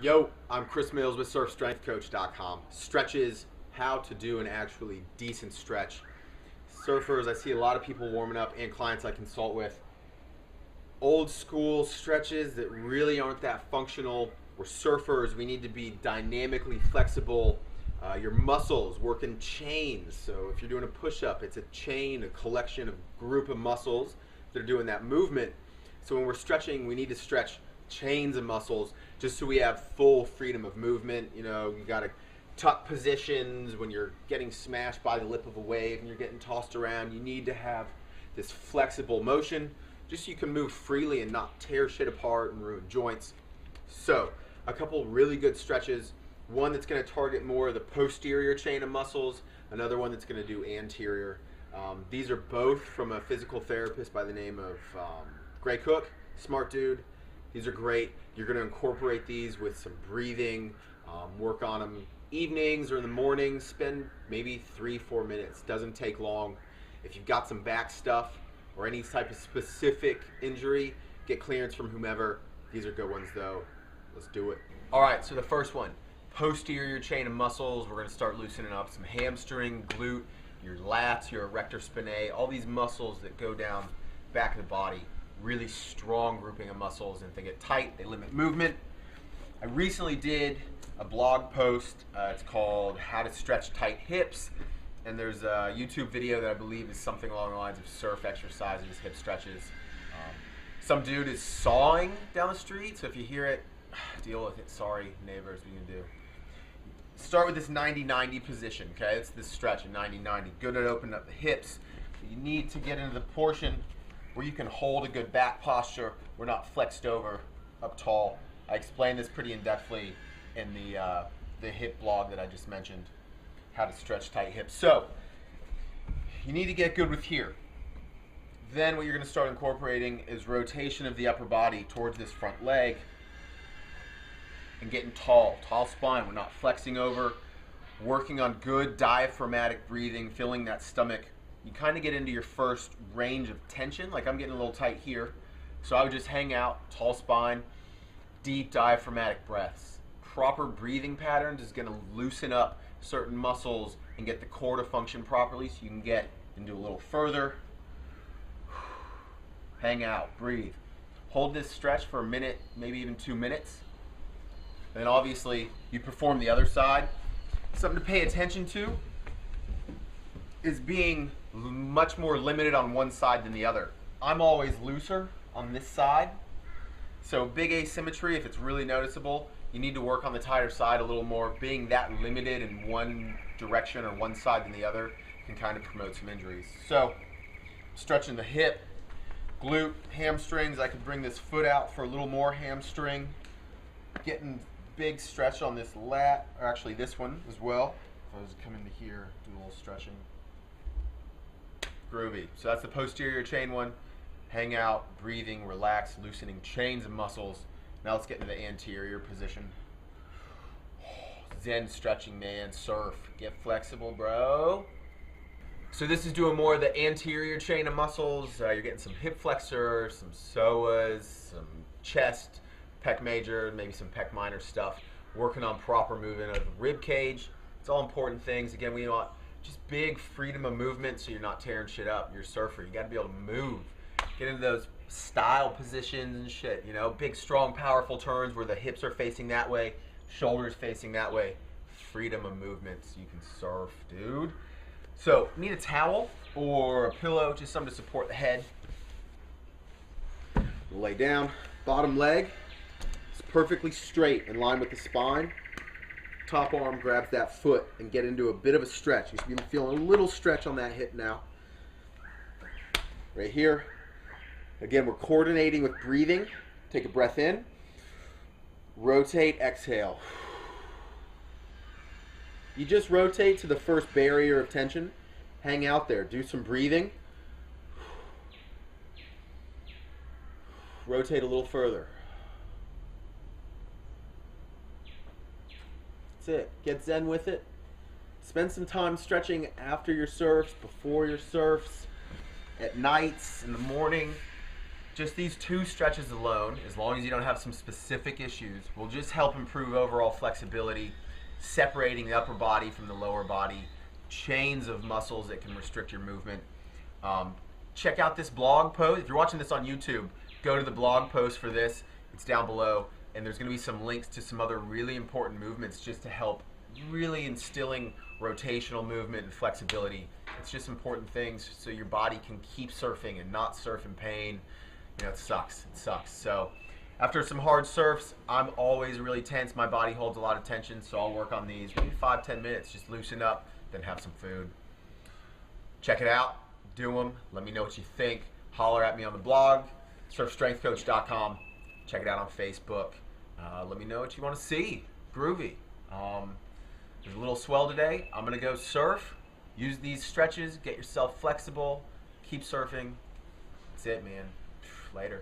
Yo, I'm Chris Mills with SurfStrengthCoach.com. Stretches, how to do an actually decent stretch. Surfers, I see a lot of people warming up and clients I consult with. Old school stretches that really aren't that functional. We're surfers, we need to be dynamically flexible. Your muscles work in chains. So if you're doing a push-up, it's a chain, a collection of group of muscles that are doing that movement. So when we're stretching, we need to stretch chains of muscles just so we have full freedom of movement. You know, you got to tuck positions when you're getting smashed by the lip of a wave and you're getting tossed around. You need to have this flexible motion just so you can move freely and not tear shit apart and ruin joints. So a couple really good stretches. One that's going to target more of the posterior chain of muscles, another one that's going to do anterior. These are both from a physical therapist by the name of Gray Cook, smart dude. These are great. You're going to incorporate these with some breathing, work on them evenings or in the mornings. Spend maybe 3-4 minutes. Doesn't take long. If you've got some back stuff or any type of specific injury, get clearance from whomever. These are good ones though. Let's do it. All right, so the first one, posterior chain of muscles. We're going to start loosening up some hamstring, glute, your lats, your erector spinae, all these muscles that go down back of the body. Really strong grouping of muscles, and if they get tight, they limit movement. I recently did a blog post. It's called How to Stretch Tight Hips, and there's a YouTube video that I believe is something along the lines of surf exercises, hip stretches. Some dude is sawing down the street, so if you hear it, deal with it. Sorry, neighbors, what are you gonna do? Start with this 90-90 position, okay? It's this stretch of 90-90. Good at opening up the hips. You need to get into the portion where you can hold a good back posture. We're not flexed over up tall. I explained this pretty in-depthly in the hip blog that I just mentioned, how to stretch tight hips. So you need to get good with here. Then what you're going to start incorporating is rotation of the upper body towards this front leg and getting tall spine. We're not flexing over, working on good diaphragmatic breathing, filling that stomach. You kind of get into your first range of tension. Like I'm getting a little tight here. So I would just hang out, tall spine, deep diaphragmatic breaths. Proper breathing patterns is going to loosen up certain muscles and get the core to function properly so you can get into a little further. Hang out, breathe. Hold this stretch for a minute, maybe even 2 minutes. And then obviously you perform the other side. Something to pay attention to is being much more limited on one side than the other. I'm always looser on this side. So big asymmetry, if it's really noticeable, you need to work on the tighter side a little more. Being that limited in one direction or one side than the other can kind of promote some injuries. So stretching the hip, glute, hamstrings. I could bring this foot out for a little more hamstring. Getting big stretch on this lat, or actually this one as well. If I was to come into here, do a little stretching. Groovy. So that's the posterior chain one. Hang out, breathing, relax, loosening chains of muscles. Now let's get into the anterior position. Zen stretching, man. Surf. Get flexible, bro. So this is doing more of the anterior chain of muscles. You're getting some hip flexors, some psoas, some chest, pec major, maybe some pec minor stuff. Working on proper movement of the rib cage. It's all important things. Again, we want just big freedom of movement so you're not tearing shit up. You're a surfer. You got to be able to move. Get into those style positions and shit, you know, big, strong, powerful turns where the hips are facing that way, shoulders facing that way. Freedom of movement so you can surf, dude. So, need a towel or a pillow, just something to support the head. Lay down, bottom leg is perfectly straight in line with the spine. Top arm grabs that foot and get into a bit of a stretch. You should be feeling a little stretch on that hip now. Right here. Again, we're coordinating with breathing. Take a breath in. Rotate, exhale. You just rotate to the first barrier of tension. Hang out there. Do some breathing. Rotate a little further. That's it. Get zen with it. Spend some time stretching after your surfs, before your surfs, at nights, in the morning. just these 2 stretches alone, as long as you don't have some specific issues, will just help improve overall flexibility, separating the upper body from the lower body, chains of muscles that can restrict your movement. Check out this blog post. If you're watching this on YouTube, go to the blog post for this. It's down below, and there's going to be some links to some other really important movements just to help really instilling rotational movement and flexibility. It's just important things so your body can keep surfing and not surf in pain. You know, it sucks. So after some hard surfs, I'm always really tense. My body holds a lot of tension, so I'll work on these maybe 5-10 minutes, just loosen up, then have some food. Check it out, do them, let me know what you think. Holler at me on the blog, surfstrengthcoach.com. Check it out on Facebook. Let me know what you want to see. Groovy. There's a little swell today. I'm going to go surf. Use these stretches. Get yourself flexible. Keep surfing. That's it, man. Later.